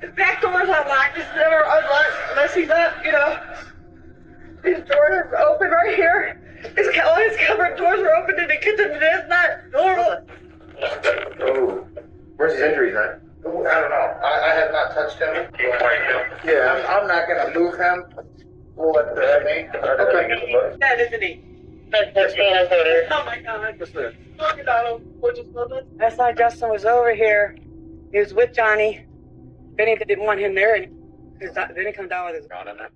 The back door's unlocked. It's never unlocked unless he's up, you know. His doors are open right here. All his cupboard doors are open in the kitchen, and that's not normal. Oh, where's his injuries at? I don't know. I have not touched him. Yeah, I'm not going to move him. We'll let me. okay. That isn't he? Oh my God. What's that? Last night Justin was over here. He was with Johnny. Benny didn't want him there, and then he come down with his gun in there.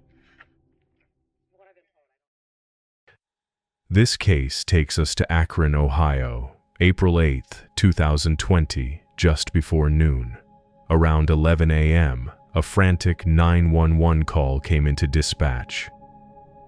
This case takes us to Akron, Ohio, April 8th, 2020, just before noon. Around 11 a.m., a frantic 911 call came into dispatch.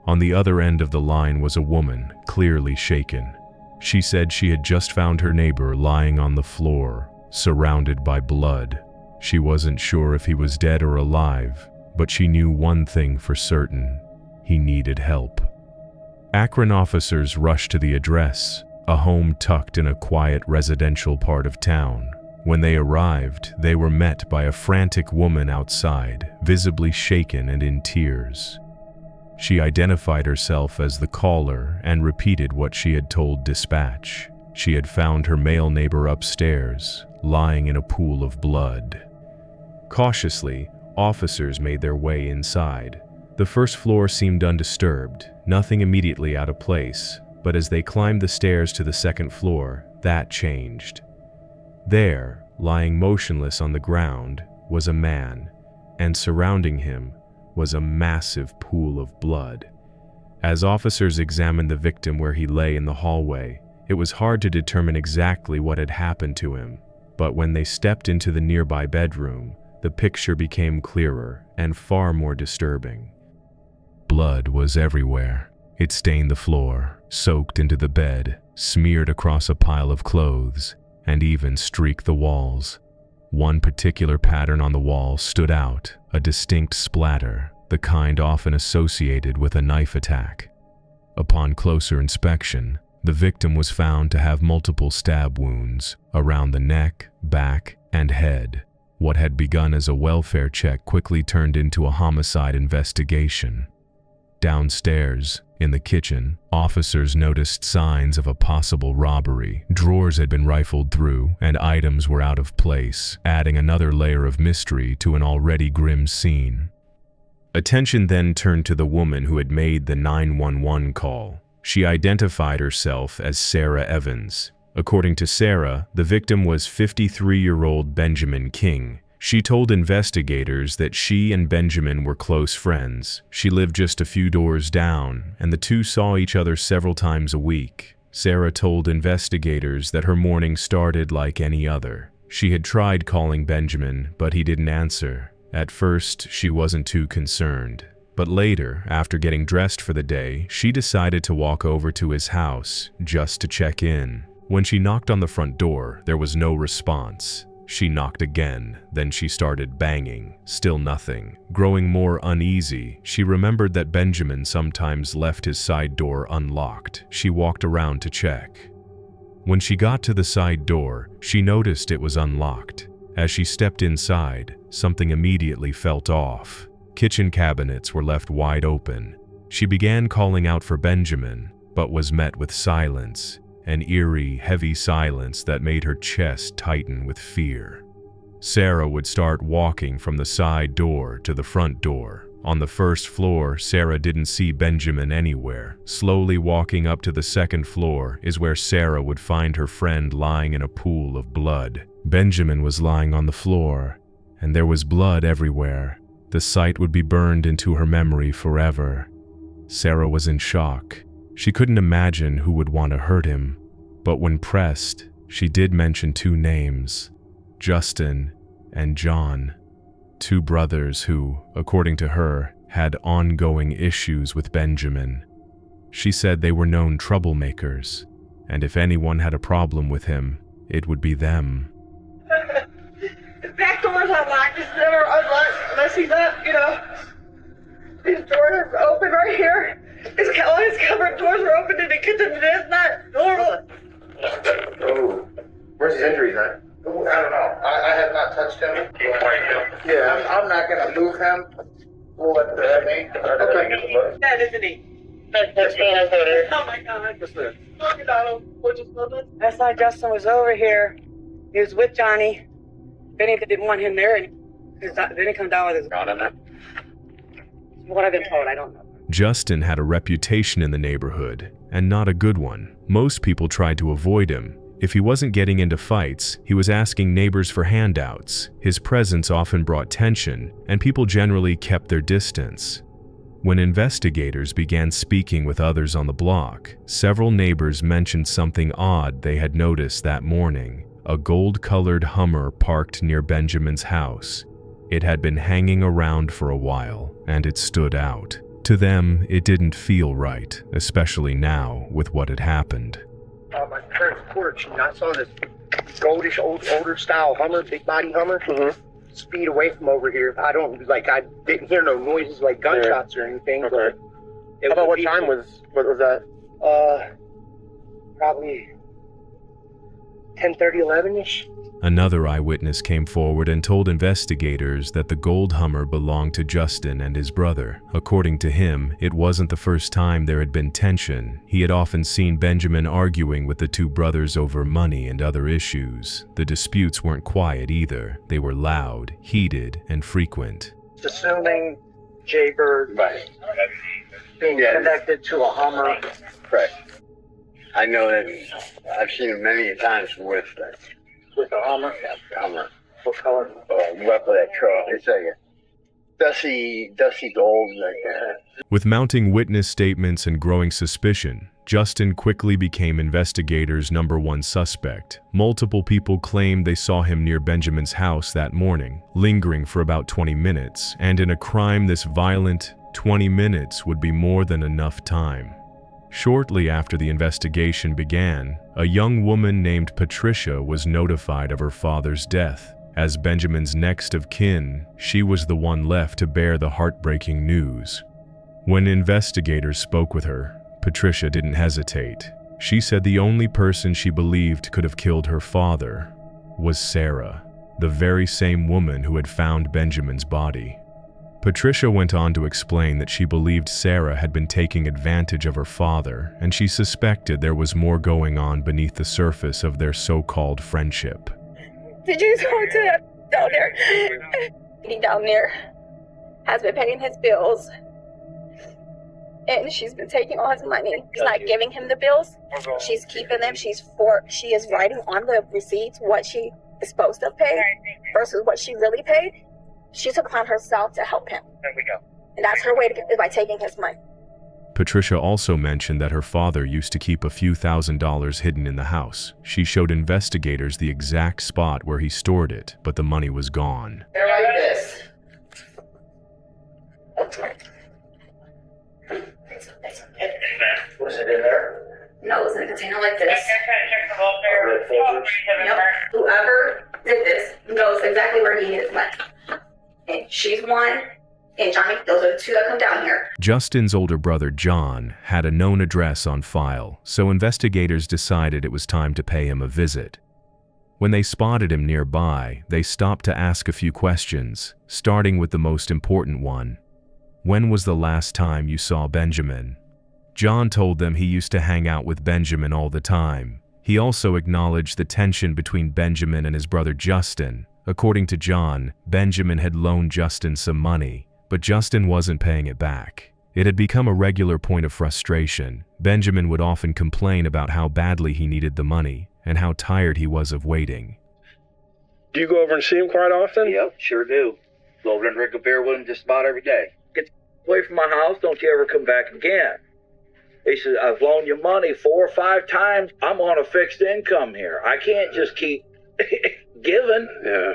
On the other end of the line was a woman, clearly shaken. She said she had just found her neighbor lying on the floor, surrounded by blood. She wasn't sure if he was dead or alive, but she knew one thing for certain: he needed help. Akron officers rushed to the address, a home tucked in a quiet residential part of town. When they arrived, they were met by a frantic woman outside, visibly shaken and in tears. She identified herself as the caller and repeated what she had told dispatch. She had found her male neighbor upstairs, lying in a pool of blood. Cautiously, officers made their way inside. The first floor seemed undisturbed, nothing immediately out of place, but as they climbed the stairs to the second floor, that changed. There, lying motionless on the ground, was a man, and surrounding him was a massive pool of blood. As officers examined the victim where he lay in the hallway, it was hard to determine exactly what had happened to him, but when they stepped into the nearby bedroom, the picture became clearer and far more disturbing. Blood was everywhere. It stained the floor, soaked into the bed, smeared across a pile of clothes, and even streaked the walls. One particular pattern on the wall stood out, a distinct splatter, the kind often associated with a knife attack. Upon closer inspection, the victim was found to have multiple stab wounds around the neck, back, and head. What had begun as a welfare check quickly turned into a homicide investigation. Downstairs, in the kitchen, officers noticed signs of a possible robbery. Drawers had been rifled through, and items were out of place, adding another layer of mystery to an already grim scene. Attention then turned to the woman who had made the 911 call. She identified herself as Sarah Evans. According to Sarah, the victim was 53-year-old Benjamin King. She told investigators that she and Benjamin were close friends. She lived just a few doors down, and the two saw each other several times a week. Sarah told investigators that her morning started like any other. She had tried calling Benjamin, but he didn't answer. At first, she wasn't too concerned. But later, after getting dressed for the day, she decided to walk over to his house just to check in. When she knocked on the front door, there was no response. She knocked again, then she started banging. Still nothing. Growing more uneasy, she remembered that Benjamin sometimes left his side door unlocked. She walked around to check. When she got to the side door, she noticed it was unlocked. As she stepped inside, something immediately felt off. Kitchen cabinets were left wide open. She began calling out for Benjamin, but was met with silence. An eerie, heavy silence that made her chest tighten with fear. Sarah would start walking from the side door to the front door. On the first floor, Sarah didn't see Benjamin anywhere. Slowly walking up to the second floor is where Sarah would find her friend lying in a pool of blood. Benjamin was lying on the floor, and there was blood everywhere. The sight would be burned into her memory forever. Sarah was in shock. She couldn't imagine who would want to hurt him, but when pressed, she did mention two names, Justin and John, two brothers who, according to her, had ongoing issues with Benjamin. She said they were known troublemakers, and if anyone had a problem with him, it would be them. The back door's unlocked. It's never unlocked unless he's up, you know. His doors are open right here. All his cupboard doors are open in the kitchen, and that's not normal. Oh, where's his injuries at? I don't know. I have not touched him. Yeah, I'm not gonna move him. We'll let the inmate. Okay. Dead, isn't he? Oh my God. Look at Donald. Last night Justin was over here. He was with Johnny. Benny didn't want him there, and then he come down with his gun in it. What I've been told, I don't know. Justin had a reputation in the neighborhood, and not a good one. Most people tried to avoid him. If he wasn't getting into fights, he was asking neighbors for handouts. His presence often brought tension, and people generally kept their distance. When investigators began speaking with others on the block, several neighbors mentioned something odd they had noticed that morning: a gold-colored Hummer parked near Benjamin's house. It had been hanging around for a while, and it stood out. To them, it didn't feel right, especially now with what had happened. My parents' porch, and I saw this goldish, older style Hummer, big body Hummer, speed away from over here. I didn't hear no noises like gunshots or anything. Okay. But How about what time was that? Probably 10:30, 11-ish. Another eyewitness came forward and told investigators that the gold Hummer belonged to Justin and his brother. According to him, it wasn't the first time there had been tension. He had often seen Benjamin arguing with the two brothers over money and other issues. The disputes weren't quiet either. They were loud, heated, and frequent. Assuming Jaybird being connected to a Hummer. Correct. I know that I've seen him many times with With a Hummer? Hummer. What color? What for that truck? It's like a dusty gold like that. With mounting witness statements and growing suspicion, Justin quickly became investigators' #1 suspect. Multiple people claimed they saw him near Benjamin's house that morning, lingering for about 20 minutes, and in a crime this violent, 20 minutes would be more than enough time. Shortly after the investigation began, a young woman named Patricia was notified of her father's death. As Benjamin's next of kin, she was the one left to bear the heartbreaking news. When investigators spoke with her, Patricia didn't hesitate. She said the only person she believed could have killed her father was Sarah, the very same woman who had found Benjamin's body. Patricia went on to explain that she believed Sarah had been taking advantage of her father, and she suspected there was more going on beneath the surface of their so-called friendship. Did you talk to that down there? He down there has been paying his bills, and she's been taking all his money. She's not giving him the bills. She's keeping them. She is writing on the receipts what she is supposed to pay versus what she really paid. She took upon herself to help him. There we go. And that's her way to get by taking his money. Patricia also mentioned that her father used to keep a few $1,000s hidden in the house. She showed investigators the exact spot where he stored it, but the money was gone. They're like this. Was it in there? No, it's in a container like this. Yep. Whoever did this knows exactly where he hid his money. And she's one, and Johnny, those are the two that come down here. Justin's older brother, John, had a known address on file, so investigators decided it was time to pay him a visit. When they spotted him nearby, they stopped to ask a few questions, starting with the most important one. When was the last time you saw Benjamin? John told them he used to hang out with Benjamin all the time. He also acknowledged the tension between Benjamin and his brother Justin. According to John, Benjamin had loaned Justin some money, but Justin wasn't paying it back. It had become a regular point of frustration. Benjamin would often complain about how badly he needed the money and how tired he was of waiting. Do you go over and see him quite often? Yep, sure do. Go over and drink a beer with him just about every day. Get away from my house, don't you ever come back again. He says, I've loaned you money 4 or 5 times. I'm on a fixed income here. I can't just keep giving. Yeah.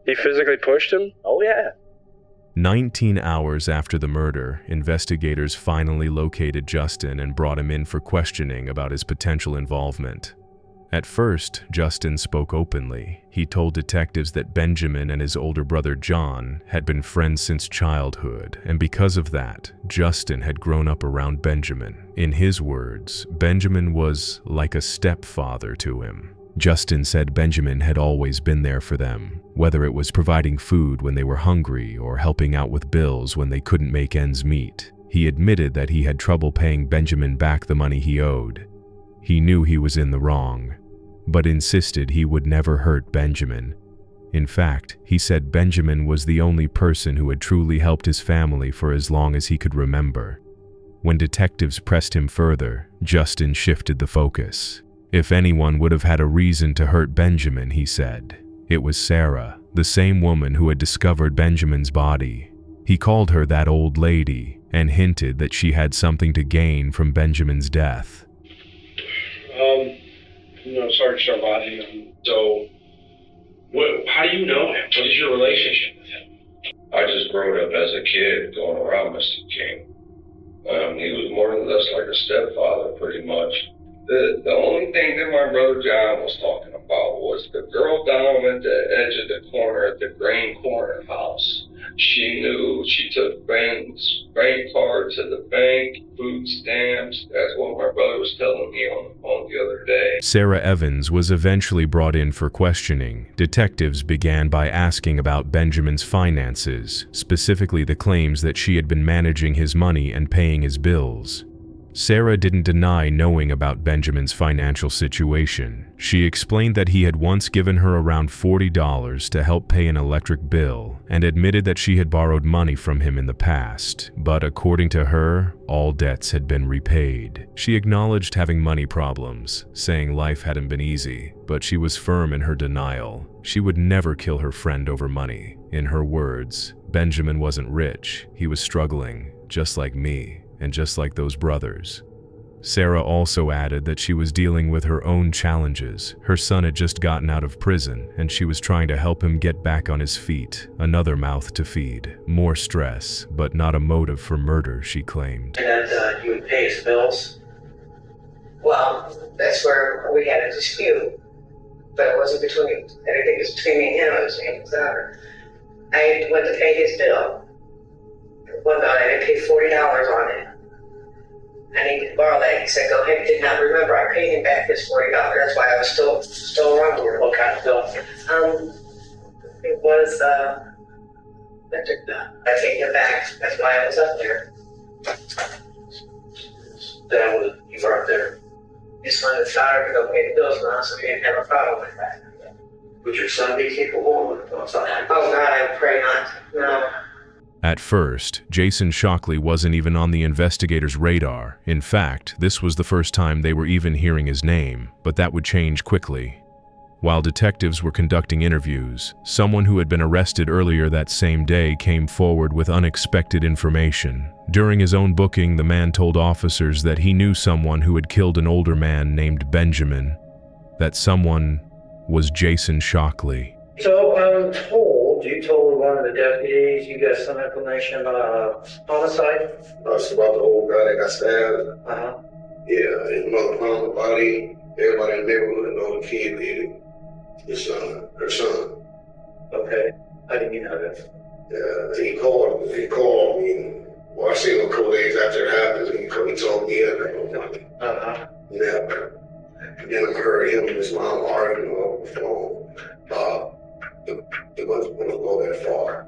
He physically pushed him? Oh, yeah. 19 hours after the murder, investigators finally located Justin and brought him in for questioning about his potential involvement. At first, Justin spoke openly. He told detectives that Benjamin and his older brother John had been friends since childhood, and because of that, Justin had grown up around Benjamin. In his words, Benjamin was like a stepfather to him. Justin said Benjamin had always been there for them, whether it was providing food when they were hungry or helping out with bills when they couldn't make ends meet. He admitted that he had trouble paying Benjamin back the money he owed. He knew he was in the wrong, but insisted he would never hurt Benjamin. In fact, he said Benjamin was the only person who had truly helped his family for as long as he could remember. When detectives pressed him further, Justin shifted the focus. If anyone would have had a reason to hurt Benjamin, he said, it was Sarah, the same woman who had discovered Benjamin's body. He called her that old lady and hinted that she had something to gain from Benjamin's death. Searched our body. So, how do you know him? What is your relationship with him? I just grew up as a kid going around Mr. King. He was more or less like a stepfather, pretty much. The only thing that my brother John was talking about was the girl down at the edge of the corner at the Green Corner house. She knew, she took bank card to the bank, food stamps. That's what my brother was telling me on the phone the other day. Sarah Evans was eventually brought in for questioning. Detectives began by asking about Benjamin's finances, specifically the claims that she had been managing his money and paying his bills. Sarah didn't deny knowing about Benjamin's financial situation. She explained that he had once given her around $40 to help pay an electric bill and admitted that she had borrowed money from him in the past, but according to her, all debts had been repaid. She acknowledged having money problems, saying life hadn't been easy, but she was firm in her denial. She would never kill her friend over money. In her words, Benjamin wasn't rich, he was struggling, just like me. And just like those brothers. Sarah also added that she was dealing with her own challenges. Her son had just gotten out of prison, and she was trying to help him get back on his feet. Another mouth to feed. More stress, but not a motive for murder, she claimed. And that you would pay his bills? Well, that's where we had a dispute. But it wasn't anything was between me and him, it was me and his daughter. I went to pay his bill. One night I paid $40 on it. I needed to borrow that. He said, go ahead. Did not remember. I paid him back his $40. That's why I was still around here. What kind of bill? It was electric bill. I paid him back. That's why I was up there. You weren't there. Just wanted his daughter to go pay the bills now, so he didn't have a problem with that. Would your son be capable of something? Oh God, I pray not. No. At first, Jason Shockley wasn't even on the investigators' radar. In fact, this was the first time they were even hearing his name, but that would change quickly. While detectives were conducting interviews, someone who had been arrested earlier that same day came forward with unexpected information. During his own booking, the man told officers that he knew someone who had killed an older man named Benjamin. That someone was Jason Shockley. So you told one of the deputies you got some information about a homicide? It's about the old guy that got stabbed. Uh-huh. Yeah, his mother found the body. Everybody in the neighborhood know the kid did it. His son, her son. Okay. How do you know that? Yeah, he called me. Well, I seen him a couple days after it happened, and he told me everything. Uh-huh. Yeah. And then I heard him and his mom arguing over the phone. It wasn't going to go that far.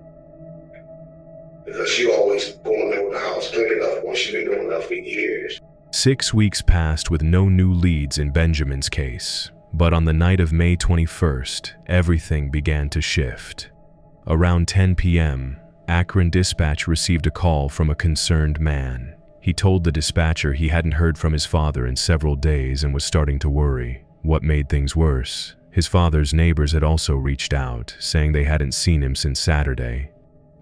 Because she always going over the house, cleaning up when she's been doing that for years. 6 weeks passed with no new leads in Benjamin's case. But on the night of May 21st, everything began to shift. Around 10 p.m., Akron Dispatch received a call from a concerned man. He told the dispatcher he hadn't heard from his father in several days and was starting to worry. What made things worse? His father's neighbors had also reached out, saying they hadn't seen him since Saturday.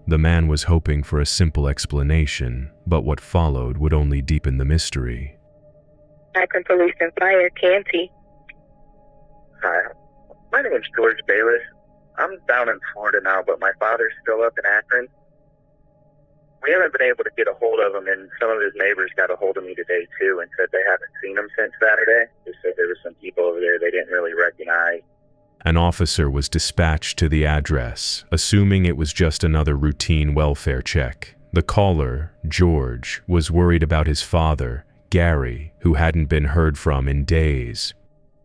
The man was hoping for a simple explanation, but what followed would only deepen the mystery. Akron Police and Fire, Canty. Hi, my name is George Bayless. I'm down in Florida now, but my father's still up in Akron. We haven't been able to get a hold of him, and some of his neighbors got a hold of me today, too, and said they haven't seen him since Saturday. They said there were some people over there they didn't really recognize. An officer was dispatched to the address, assuming it was just another routine welfare check. The caller, George, was worried about his father, Gary, who hadn't been heard from in days.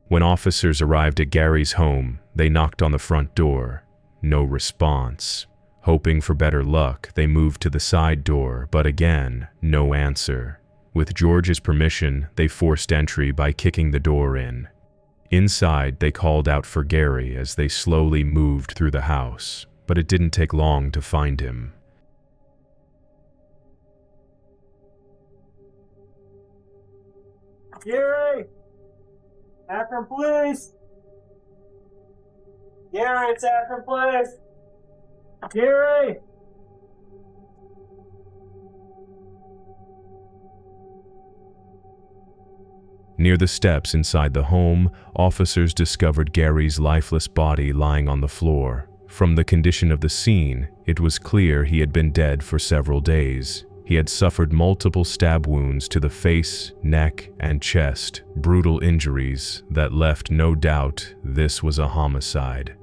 When officers arrived at Gary's home, they knocked on the front door. No response. Hoping for better luck, they moved to the side door, but again, no answer. With George's permission, they forced entry by kicking the door in. Inside, they called out for Gary as they slowly moved through the house, but it didn't take long to find him. Gary! Akron Police! Gary, it's Akron Police! Gary! Near the steps inside the home, officers discovered Gary's lifeless body lying on the floor. From the condition of the scene, it was clear he had been dead for several days. He had suffered multiple stab wounds to the face, neck, and chest, brutal injuries that left no doubt this was a homicide.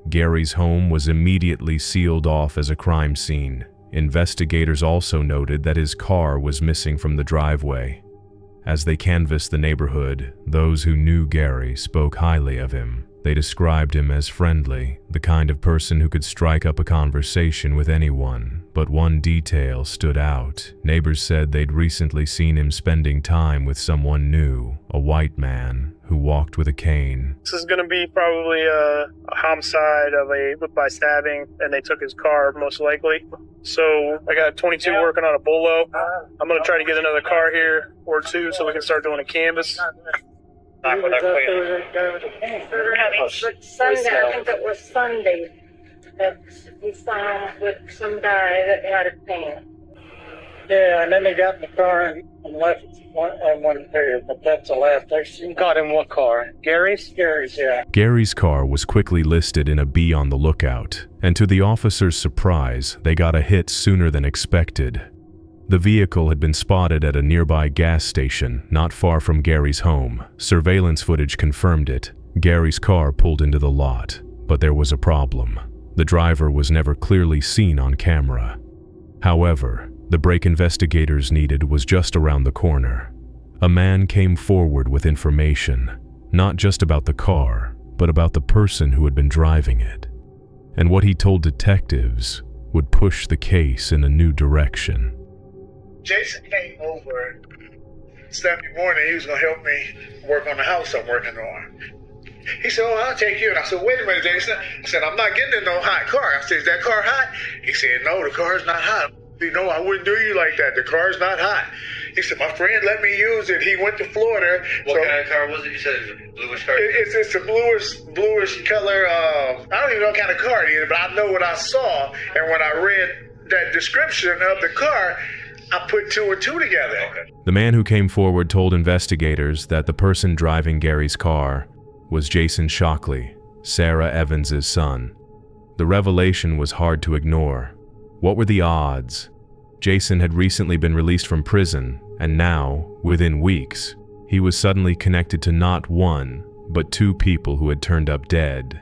Gary's home was immediately sealed off as a crime scene. Investigators also noted that his car was missing from the driveway. As they canvassed the neighborhood, those who knew Gary spoke highly of him. They described him as friendly, the kind of person who could strike up a conversation with anyone. But one detail stood out. Neighbors said they'd recently seen him spending time with someone new, a white man who walked with a cane. This is going to be probably a homicide by stabbing, and they took his car most likely. So I got 22 working on a bolo. I'm going to try to get another car here or two so we can start doing a canvas. Sunday, I think it was Sunday, that we saw him with some guy that had a cane. Yeah, and then they got in the car and left one there, but that's the last I seen. Got in what car? Gary's? Gary's, yeah. Gary's car was quickly listed in a Be on the Lookout, and to the officers' surprise, they got a hit sooner than expected. The vehicle had been spotted at a nearby gas station, not far from Gary's home. Surveillance footage confirmed it. Gary's car pulled into the lot, but there was a problem. The driver was never clearly seen on camera. However, the break investigators needed was just around the corner. A man came forward with information, not just about the car, but about the person who had been driving it. And what he told detectives would push the case in a new direction. Jason came over Saturday morning. He was going to help me work on the house I'm working on. He said, "Oh, I'll take you." And I said, "Wait a minute, Jason." I said, "I'm not getting in no hot car." I said, "Is that car hot?" He said, "No, the car's not hot." "You know, I wouldn't do you like that. The car's not hot." He said, "My friend let me use it. He went to Florida." What kind of car was it? You said it was a bluish car? It's a bluish color. I don't even know what kind of car it is, but I know what I saw. And when I read that description of the car, I put two and two together. Okay. The man who came forward told investigators that the person driving Gary's car was Jason Shockley, Sarah Evans' son. The revelation was hard to ignore. What were the odds? Jason had recently been released from prison, and now, within weeks, he was suddenly connected to not one, but two people who had turned up dead.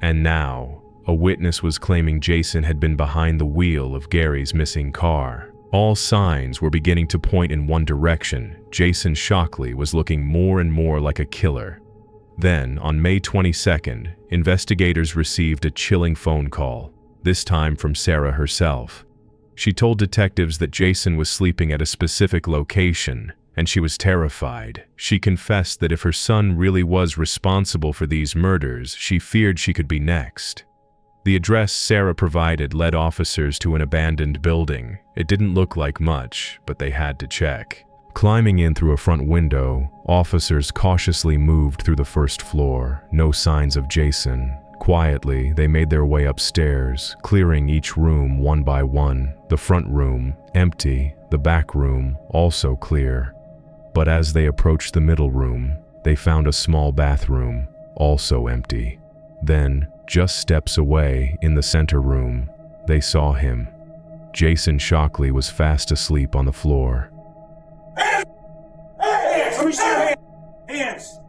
And now, a witness was claiming Jason had been behind the wheel of Gary's missing car. All signs were beginning to point in one direction. Jason Shockley was looking more and more like a killer. Then, on May 22nd, investigators received a chilling phone call, this time from Sarah herself. She told detectives that Jason was sleeping at a specific location, and she was terrified. She confessed that if her son really was responsible for these murders, she feared she could be next. The address Sarah provided led officers to an abandoned building. It didn't look like much, but they had to check. Climbing in through a front window, officers cautiously moved through the first floor. No signs of Jason. Quietly, they made their way upstairs, clearing each room one by one. The front room, empty. The back room, also clear. But as they approached the middle room, they found a small bathroom, also empty. Then, just steps away, in the center room, they saw him. Jason Shockley was fast asleep on the floor. Hands! Let me see your hands! Hands!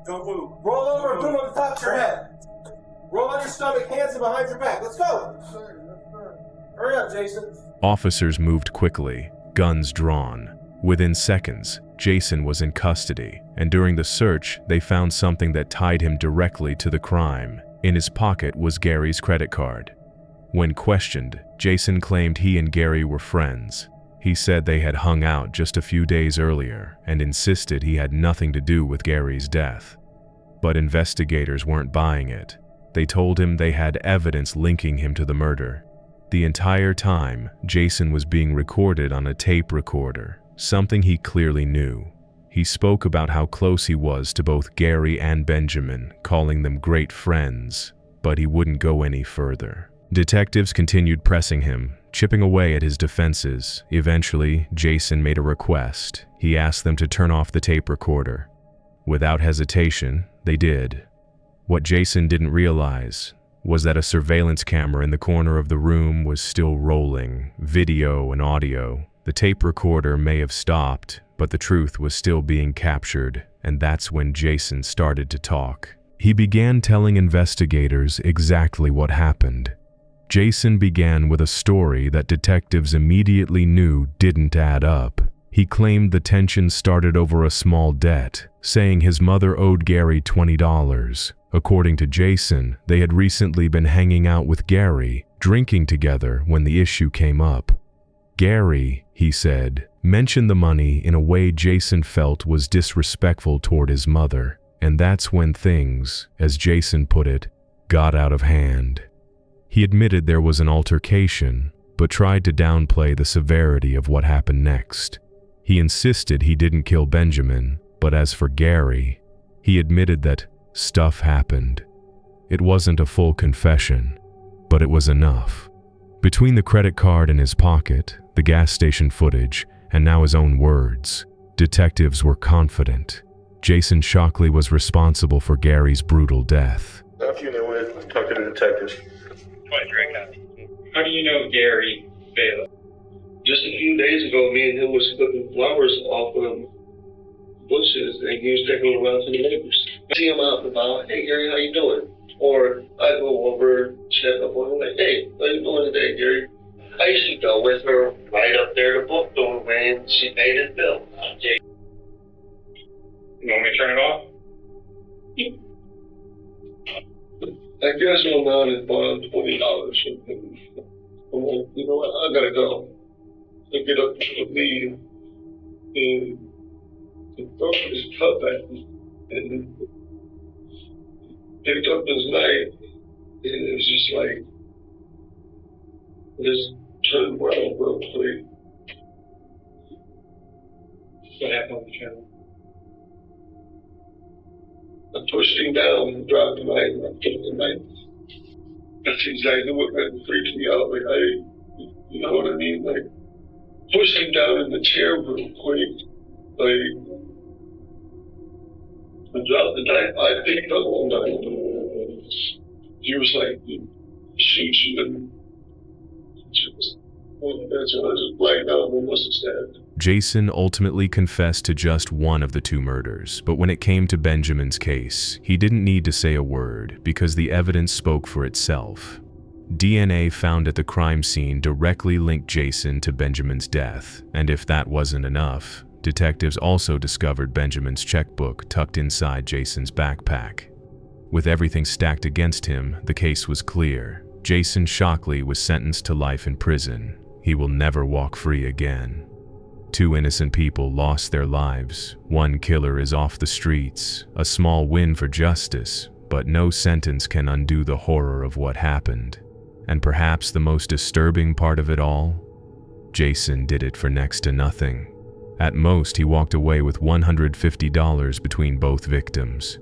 Don't move. Roll over and put them on the top of your head. Roll on your stomach, hands are behind your back. Let's go! Hurry up, Jason. Officers moved quickly, guns drawn. Within seconds, Jason was in custody, and during the search, they found something that tied him directly to the crime. In his pocket was Gary's credit card. When questioned, Jason claimed he and Gary were friends. He said they had hung out just a few days earlier and insisted he had nothing to do with Gary's death. But investigators weren't buying it. They told him they had evidence linking him to the murder. The entire time, Jason was being recorded on a tape recorder, something he clearly knew. He spoke about how close he was to both Gary and Benjamin, calling them great friends, but he wouldn't go any further. Detectives continued pressing him, chipping away at his defenses. Eventually, Jason made a request. He asked them to turn off the tape recorder. Without hesitation, they did. What Jason didn't realize was that a surveillance camera in the corner of the room was still rolling, video and audio. The tape recorder may have stopped, but the truth was still being captured, and that's when Jason started to talk. He began telling investigators exactly what happened. Jason began with a story that detectives immediately knew didn't add up. He claimed the tension started over a small debt, saying his mother owed Gary $20. According to Jason, they had recently been hanging out with Gary, drinking together when the issue came up. Gary, he said, mentioned the money in a way Jason felt was disrespectful toward his mother, and that's when things, as Jason put it, got out of hand. He admitted there was an altercation, but tried to downplay the severity of what happened next. He insisted he didn't kill Benjamin, but as for Gary, he admitted that stuff happened. It wasn't a full confession, but it was enough. Between the credit card in his pocket, the gas station footage, and now his own words, detectives were confident. Jason Shockley was responsible for Gary's brutal death. After you know it, talk to the detectives. How do you know Gary Bayless? Just a few days ago, me and him was clipping flowers off of bushes, and he was taking them around to the neighbors. I see him out and about, hey Gary, how you doing? Or I go over, check up on him, like, hey, how you doing today, Gary? I used to go with her right up there to book doorway, and she paid his bill. You want me to turn it off? I guess my mom had borrowed $20 from him. I'm like, you know what, I gotta go. I get up to leave, and the dog was cut back, and picked up his knife, and it was just like, just turned around real quick. What happened on the channel? I pushed him down and dropped the knife, and I took the knife. That's exactly what freaked me out. Like, you know what I mean? Like, pushed him down in the chair real quick. Like, I dropped the knife. I picked up the knife. He was like, shoot you. And I just blacked out and must have stabbed. Jason ultimately confessed to just one of the two murders, but when it came to Benjamin's case, he didn't need to say a word because the evidence spoke for itself. DNA found at the crime scene directly linked Jason to Benjamin's death, and if that wasn't enough, detectives also discovered Benjamin's checkbook tucked inside Jason's backpack. With everything stacked against him, the case was clear. Jason Shockley was sentenced to life in prison. He will never walk free again. 2 innocent people lost their lives. 1 killer is off the streets. A small win for justice, but no sentence can undo the horror of what happened. And perhaps the most disturbing part of it all? Jason did it for next to nothing. At most, he walked away with $150 between both victims.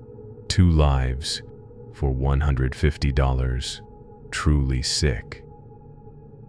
2 lives for $150. Truly sick.